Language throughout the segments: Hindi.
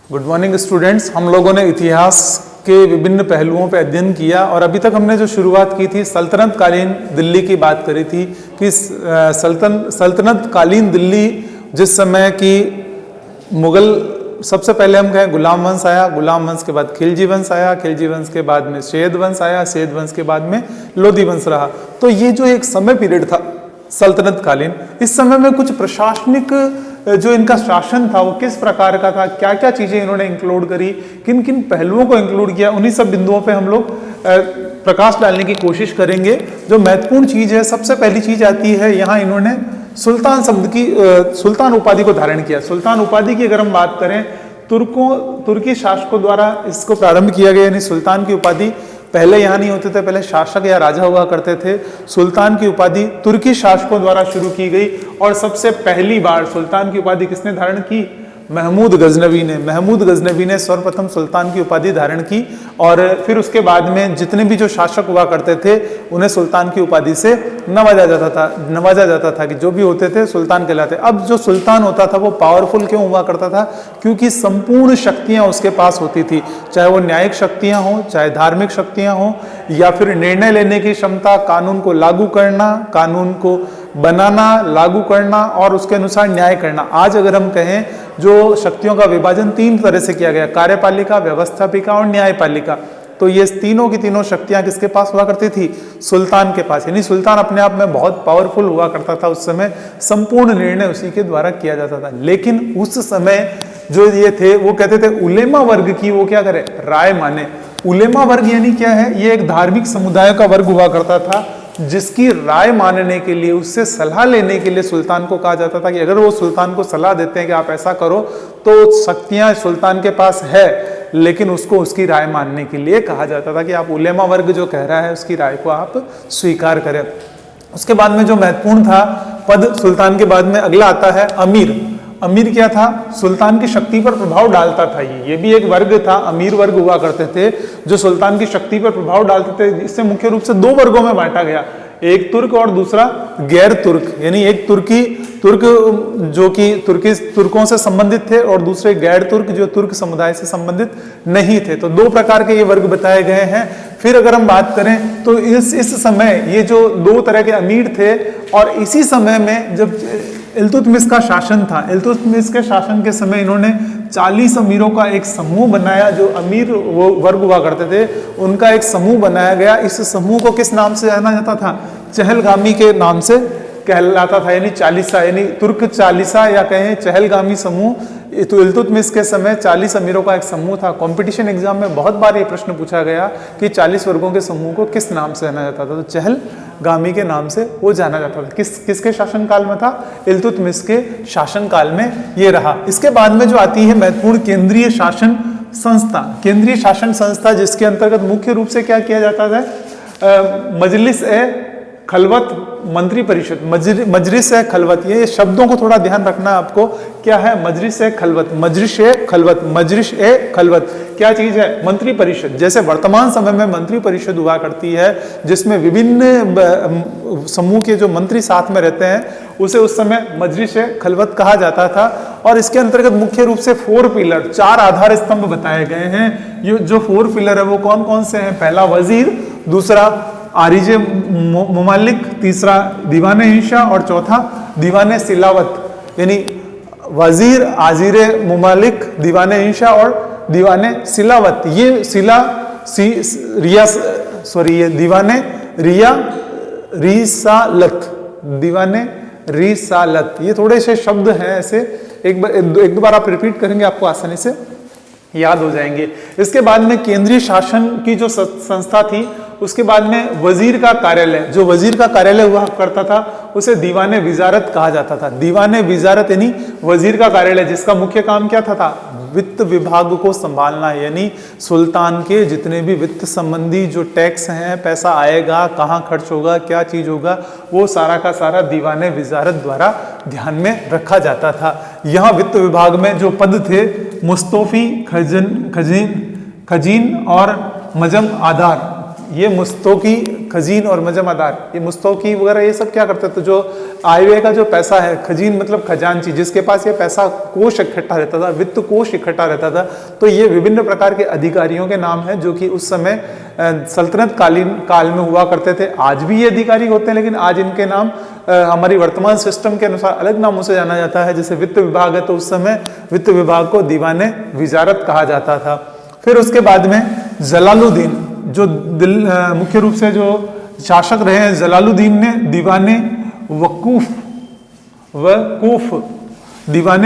Good morning students. हम लोगों ने इतिहास के विभिन्न पहलुओं पर अध्ययन किया और अभी तक हमने जो शुरुआत की थी सल्तनत कालीन दिल्ली की बात करी थी कि सल्तनत कालीन दिल्ली जिस समय की मुगल, सबसे पहले हम कहें गुलाम वंश आया, गुलाम वंश के बाद खिलजी वंश आया, खिलजी वंश के बाद में सैयद वंश आया, सैयद वंश के बाद में लोधी वंश रहा। तो ये जो एक समय पीरियड था सल्तनत कालीन, इस समय में कुछ प्रशासनिक जो इनका शासन था वो किस प्रकार का था, क्या क्या चीजें इन्होंने इंक्लूड करी, किन किन पहलुओं को इंक्लूड किया, उन्हीं सब बिंदुओं पे हम लोग प्रकाश डालने की कोशिश करेंगे। जो महत्वपूर्ण चीज है, सबसे पहली चीज आती है यहाँ इन्होंने सुल्तान शब्द की, सुल्तान उपाधि को धारण किया। सुल्तान उपाधि की अगर हम बात करें, तुर्की शासकों द्वारा इसको प्रारंभ किया गया, यानी सुल्तान की उपाधि पहले यहाँ नहीं होते थे, पहले शासक या राजा हुआ करते थे। सुल्तान की उपाधि तुर्की शासकों द्वारा शुरू की गई और सबसे पहली बार सुल्तान की उपाधि किसने धारण की? महमूद गजनवी ने। महमूद गजनवी ने सर्वप्रथम सुल्तान की उपाधि धारण की और फिर उसके बाद में जितने भी जो शासक हुआ करते थे उन्हें सुल्तान की उपाधि से नवाजा जाता था कि जो भी होते थे सुल्तान कहलाते। अब जो सुल्तान होता था वो पावरफुल क्यों हुआ करता था? क्योंकि संपूर्ण शक्तियां उसके पास होती थी, चाहे वो न्यायिक शक्तियां हों, चाहे धार्मिक शक्तियां हों, या फिर निर्णय लेने की क्षमता, कानून को लागू करना, कानून को बनाना, लागू करना और उसके अनुसार न्याय करना। आज अगर हम कहें, जो शक्तियों का विभाजन तीन तरह से किया गया, कार्यपालिका, व्यवस्थापिका और न्यायपालिका, तो ये तीनों की तीनों शक्तियां किसके पास हुआ करती थी? सुल्तान के पास। यानी सुल्तान अपने आप में बहुत पावरफुल हुआ करता था उस समय, संपूर्ण निर्णय उसी के द्वारा किया जाता था। लेकिन उस समय जो ये थे वो कहते थे उलेमा वर्ग की वो क्या करे? राय माने। उलेमा वर्ग यानी क्या है? ये एक धार्मिक समुदाय का वर्ग हुआ करता था जिसकी राय मानने के लिए, उससे सलाह लेने के लिए सुल्तान को कहा जाता था कि अगर वो सुल्तान को सलाह देते हैं कि आप ऐसा करो, तो शक्तियां सुल्तान के पास है, लेकिन उसको उसकी राय मानने के लिए कहा जाता था कि आप उलेमा वर्ग जो कह रहा है उसकी राय को आप स्वीकार करें। उसके बाद में जो महत्वपूर्ण था पद, सुल्तान के बाद में अगला आता है अमीर। अमीर क्या था? सुल्तान की शक्ति पर प्रभाव डालता था। ये भी एक वर्ग था, अमीर वर्ग हुआ करते थे जो सुल्तान की शक्ति पर प्रभाव डालते थे। इससे मुख्य रूप से दो वर्गों में बांटा गया, एक तुर्क और दूसरा गैर तुर्क। यानी एक तुर्क जो कि तुर्कों से संबंधित थे और दूसरे गैर तुर्क जो तुर्क समुदाय से संबंधित नहीं थे। तो दो प्रकार के ये वर्ग बताए गए हैं। फिर अगर हम बात करें तो इस समय ये जो दो तरह के अमीर थे, और इसी समय में जब इल्तुतमिश का शासन था, इल्तुतमिश के शासन के समय इन्होंने 40 अमीरों का एक समूह बनाया। जो अमीर वो वर्ग हुआ करते थे उनका एक समूह बनाया गया। इस समूह को किस नाम से जाना जाता था? चहलगामी के नाम से कहलाता था, यानी चालीसा, यानी तुर्क चालीसा या कहें चहलगामी समूह। तो इल्तुतमिश के समय 40 अमीरों का एक समूह था। कंपटीशन एग्जाम में बहुत बार ये प्रश्न पूछा गया कि 40 वर्गों के समूह को किस नाम से जाना जाता था? तो चहलगामी के नाम से वो जाना जाता था। किसके शासनकाल में था? इल्तुतमिश के शासनकाल में ये रहा। इसके बाद में जो आती है महत्वपूर्ण केंद्रीय शासन संस्था। केंद्रीय शासन संस्था जिसके अंतर्गत मुख्य रूप से क्या किया जाता है? मजलिस ए खलवत, मंत्री परिषद, मजलिस ए खलवत। ये शब्दों को थोड़ा ध्यान रखना आपको। क्या है मजलिस ए खलवत? मजलिस ए खलवत, मजलिस ए खलवत क्या चीज है? मंत्री परिषद। जैसे वर्तमान समय में मंत्री परिषद हुआ करती है जिसमें विभिन्न समूह के जो मंत्री साथ में रहते हैं, उसे उस समय मजलिस ए खलवत कहा जाता था। और इसके अंतर्गत मुख्य रूप से 4 पिलर, 4 आधार स्तंभ बताए गए हैं। ये जो 4 पिलर है वो कौन कौन से हैं? पहला वजीर, दूसरा आरिजे मुमालिक, तीसरा दीवाने इंशा और चौथा दीवाने सिलावत। यानी वजीर, आजिरे मुमालिक, दीवाने इंशा और दीवाने सिलावत। ये ये दीवाने रिसालत, दीवाने रिसालत। ये थोड़े से शब्द हैं ऐसे, एक दो बार आप रिपीट करेंगे आपको आसानी से याद हो जाएंगे। इसके बाद में केंद्रीय शासन की जो संस्था थी, उसके बाद में वजीर का कार्यालय, जो वजीर का कार्यालय हुआ करता था उसे दीवाने विजारत कहा जाता था। दीवाने विजारत यानी वजीर का कार्यालय, जिसका मुख्य काम क्या था? वित्त विभाग को संभालना। यानी सुल्तान के जितने भी वित्त संबंधी जो टैक्स हैं, पैसा आएगा, कहाँ खर्च होगा, क्या चीज होगा, वो सारा का सारा दीवाने विजारत द्वारा ध्यान में रखा जाता था। यहाँ वित्त विभाग में जो पद थे, मुस्तौफी, खजीन और मजम आधार, ये मुस्तौकी, खजीन और मजमादार, ये मुस्तौकी वगैरह ये सब क्या करते थे, जो आय व्यय का जो पैसा है, खजीन मतलब खजांची, जिसके पास ये पैसा कोष इकट्ठा रहता था, वित्त कोष इकट्ठा रहता था, तो ये विभिन्न प्रकार के अधिकारियों के नाम हैं जो कि उस समय सल्तनत काल में हुआ करते थे। आज भी ये अधिकारी होते हैं, लेकिन आज इनके नाम हमारी वर्तमान सिस्टम के अनुसार अलग नामों से जाना जाता है। जैसे वित्त विभाग है तो उस समय वित्त विभाग को दीवाने विजारत कहा जाता था। फिर उसके बाद में जलालुद्दीन, जो मुख्य रूप से जो शासक रहे हैं, जलालुद्दीन ने दीवाने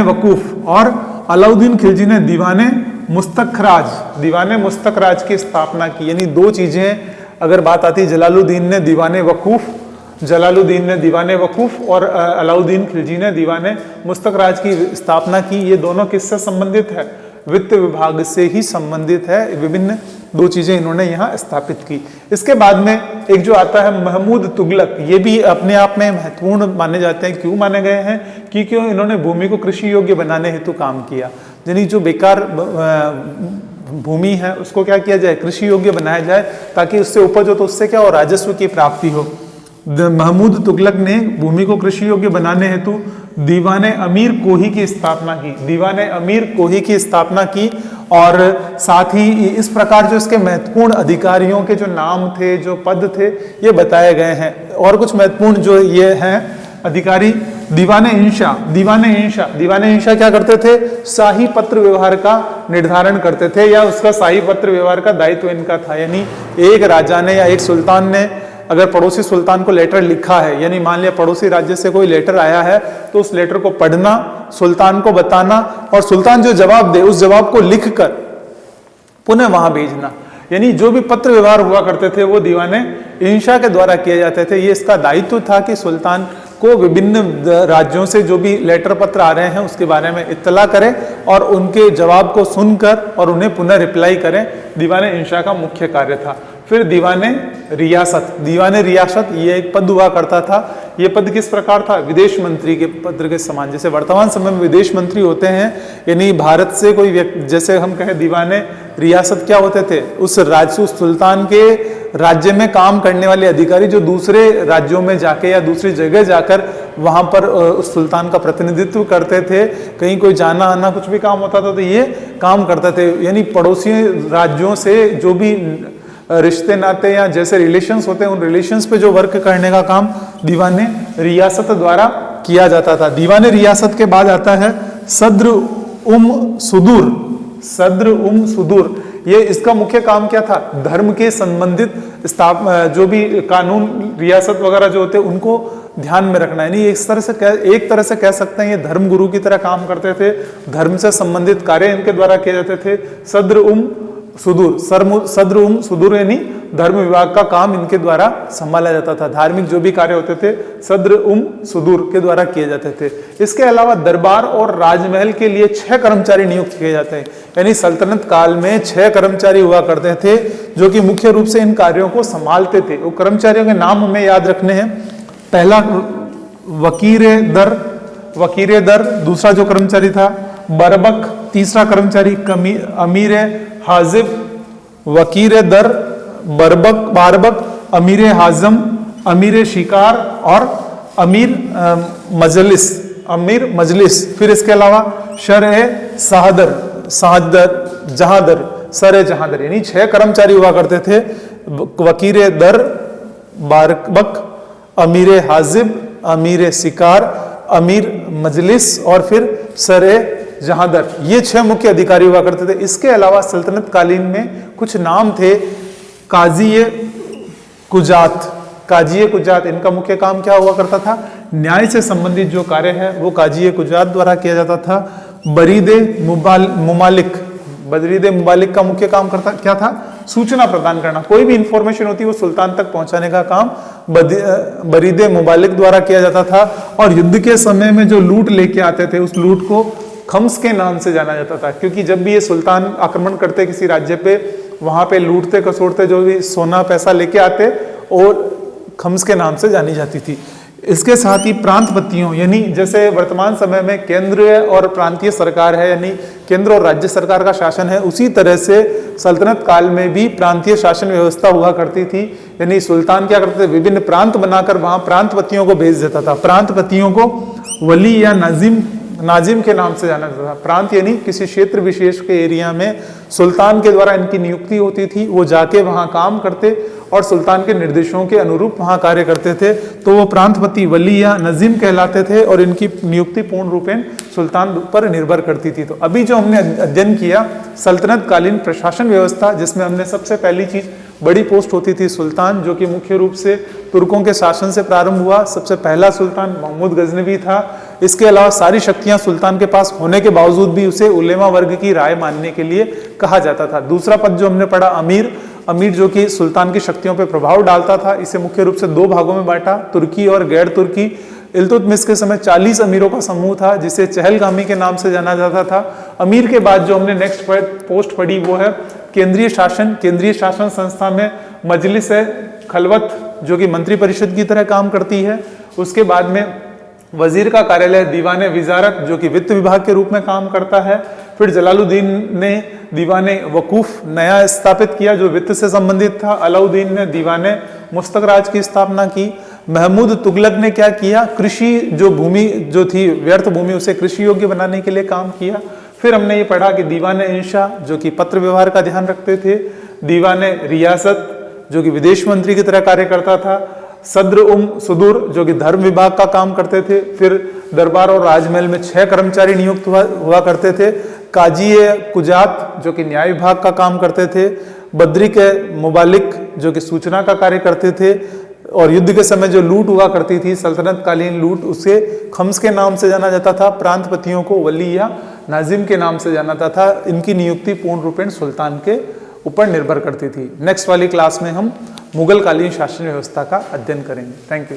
वकूफ और अलाउद्दीन खिलजी ने दीवाने मुस्तखराज की स्थापना की। यानी दो चीजें अगर बात आती है, जलालुद्दीन ने दीवाने वकूफ और अलाउद्दीन खिलजी ने दीवाने मुस्तखराज की स्थापना की। ये दोनों किससे संबंधित है? वित्त विभाग से ही संबंधित है। विभिन्न दो चीजें इन्होंने यहाँ स्थापित की। इसके बाद में एक जो आता है महमूद तुगलक, ये भी अपने आप में महत्वपूर्ण माने जाते हैं। क्यों माने गए हैं? क्योंकि इन्होंने भूमि को कृषि योग्य बनाने हेतु काम किया। यानी जो बेकार भूमि है उसको क्या किया जाए, कृषि योग्य बनाया जाए, ताकि उससे उपज हो तो उससे क्या हो, राजस्व की प्राप्ति हो। महमूद तुगलक ने भूमि को कृषि योग्य बनाने हेतु दीवाने अमीर कोही की स्थापना की और साथ ही इस प्रकार जो इसके महत्वपूर्ण अधिकारियों के जो नाम थे, जो पद थे, ये बताए गए हैं। और कुछ महत्वपूर्ण जो ये हैं अधिकारी, दीवाने इंशा क्या करते थे? शाही पत्र व्यवहार का निर्धारण करते थे, या उसका शाही पत्र व्यवहार का दायित्व इनका था। यानी एक राजा ने या एक सुल्तान ने अगर पड़ोसी सुल्तान को लेटर लिखा है, यानी मान लिया पड़ोसी राज्य से कोई लेटर आया है, तो उस लेटर को पढ़ना, सुल्तान को बताना और सुल्तान जो जवाब दे उस जवाब को लिखकर पुनः वहां भेजना। यानी जो भी पत्र व्यवहार हुआ करते थे वो दीवाने इंशा के द्वारा किए जाते थे। ये इसका दायित्व था कि सुल्तान को विभिन्न राज्यों से जो भी लेटर पत्र आ रहे हैं उसके बारे में इत्तला करें और उनके जवाब को सुनकर और उन्हें पुनः रिप्लाई करें। दीवाने इंशा का मुख्य कार्य था। फिर दीवाने रियासत ये एक पद हुआ करता था। ये पद किस प्रकार था? विदेश मंत्री के पद के समान। जैसे वर्तमान समय में विदेश मंत्री होते हैं, यानी भारत से कोई व्यक्ति, जैसे हम कहें दीवाने रियासत क्या होते थे? उस सुल्तान के राज्य में काम करने वाले अधिकारी जो दूसरे राज्यों में जाके या दूसरी जगह जाकर वहां पर उस सुल्तान का प्रतिनिधित्व करते थे। कहीं कोई जाना आना कुछ भी काम होता था तो ये काम करते थे। यानी पड़ोसी राज्यों से जो भी रिश्ते नाते या जैसे रिलेशंस होते हैं उन रिलेशंस पे जो वर्क करने का काम दीवाने रियासत द्वारा किया जाता था। दीवाने रियासत के बाद आता है सद्र उम सुदूर। ये इसका मुख्य काम क्या था? धर्म के संबंधित जो भी कानून रियासत वगैरह जो होते उनको ध्यान में रखना है। नहीं, एक तरह से कह सकते हैं ये धर्म गुरु की तरह काम करते थे। धर्म से संबंधित कार्य इनके द्वारा किए जाते थे। सद्र उम सुदूर यानी धर्म विभाग का काम इनके द्वारा संभाला जाता था। धार्मिक जो भी कार्य होते थे सद्र उम सुदूर के द्वारा किए जाते थे। इसके अलावा दरबार और राजमहल के लिए 6 कर्मचारी नियुक्त किए जाते हैं। यानी सल्तनत काल में 6 कर्मचारी हुआ करते थे जो कि मुख्य रूप से इन कार्यों को संभालते थे। वो कर्मचारियों के नाम हमें याद रखने हैं। पहला वकीर दर, दूसरा जो कर्मचारी था बरबक, तीसरा कर्मचारी अमीर हाजिब, वकीर दर, बारबक, अमीर हाजम, अमीर शिकार और अमीर मजलिस। फिर इसके अलावा जहादर, यानी 6 कर्मचारी हुआ करते थे। वकीर दर, बारबक, अमीर हाजिब, अमीर शिकार, अमीर मजलिस और फिर जहादर, ये 6 मुख्य अधिकारी हुआ करते थे। इसके अलावा सल्तनत कालीन में कुछ नाम थे। काजी कुजात, इनका मुख्य काम क्या हुआ करता था? न्याय से संबंधित जो कार्य है वो काजी कुजात द्वारा किया जाता था। बरीदे मुबालिक का मुख्य काम क्या था? सूचना प्रदान करना। कोई भी इंफॉर्मेशन होती है वो सुल्तान तक पहुंचाने का काम बरीदे मुबालिक द्वारा किया जाता था। और युद्ध के समय में जो लूट लेके आते थे उस लूट को खम्स के नाम से जाना जाता था, क्योंकि जब भी ये सुल्तान आक्रमण करते किसी राज्य पे, वहां पे लूटते खसोटते जो भी सोना पैसा लेके आते और खम्स के नाम से जानी जाती थी। इसके साथ ही प्रांतपतियों, यानी जैसे वर्तमान समय में केंद्र और प्रांतीय सरकार है, यानी केंद्र और राज्य सरकार का शासन है, उसी तरह से सल्तनत काल में भी प्रांतीय शासन व्यवस्था हुआ करती थी। यानी सुल्तान क्या करते थे, विभिन्न प्रांत बनाकर वहां प्रांतपतियों को भेज देता था। प्रांतपतियों को वली या नाजिम के नाम से जाना जाता था। प्रांत यानी किसी क्षेत्र विशेष के एरिया में सुल्तान के द्वारा इनकी नियुक्ति होती थी, वो जाके वहां काम करते और सुल्तान के निर्देशों के अनुरूप वहां कार्य करते थे, तो वो प्रांतपति वली या नजीम कहलाते थे और इनकी नियुक्ति पूर्ण रूपेण सुल्तान पर निर्भर करती थी। तो अभी जो हमने अध्ययन किया सल्तनत कालीन प्रशासन व्यवस्था, जिसमें हमने सबसे पहली चीज बड़ी पोस्ट होती थी सुल्तान, जो कि मुख्य रूप से तुर्कों के शासन से प्रारंभ हुआ। सबसे पहला सुल्तान महमूद गजनवी था। इसके अलावा सारी शक्तियां सुल्तान के पास होने के बावजूद भी उसे उलेमा वर्ग की राय मानने के लिए कहा जाता था। दूसरा पद जो हमने पढ़ा अमीर, जो कि सुल्तान की शक्तियों पर प्रभाव डालता था। इसे मुख्य रूप से दो भागों में बांटा, तुर्की और गैर तुर्की। इल्तुतमिश के समय 40 अमीरों का समूह था, जिसे चहलगामी के नाम से जाना जाता था। अमीर के बाद जो हमने नेक्स्ट पोस्ट पढ़ी वो है केंद्रीय शासन। केंद्रीय शासन संस्था में मजलिस है खलवत, जो कि मंत्री परिषद की तरह काम करती है। उसके बाद में वजीर का कार्यालय दीवाने विजारत, जो कि वित्त विभाग के रूप में काम करता है। फिर जलालुद्दीन ने दीवाने वकूफ नया स्थापित किया, जो वित्त से संबंधित था। अलाउद्दीन ने दीवाने मुस्तकराज की स्थापना की। महमूद तुगलक ने क्या किया, कृषि जो भूमि जो थी व्यर्थ भूमि, उसे कृषि योग्य बनाने के लिए काम किया। फिर हमने ये पढ़ा कि दीवाने इंशा, जो कि पत्र व्यवहार का ध्यान रखते थे। दीवाने रियासत, जो कि विदेश मंत्री की तरह कार्य करता था। सद्र सुदूर, जो कि धर्म विभाग का काम करते थे। फिर दरबार और राजमहल में 6 कर्मचारी नियुक्त हुआ करते थे। काजी कुजात, जो कि न्याय विभाग का काम करते थे। बद्रिक मुबालिक, जो कि सूचना का कार्य करते थे। और युद्ध के समय जो लूट हुआ करती थी सल्तनत कालीन लूट, उसे खम्स के नाम से जाना जाता था। प्रांतपतियों को वली या नाजिम के नाम से जाना जाता था। इनकी नियुक्ति पूर्ण रूपेण सुल्तान के ऊपर निर्भर करती थी। नेक्स्ट वाली क्लास में हम मुगल कालीन शासन व्यवस्था का अध्ययन करेंगे। Thank you.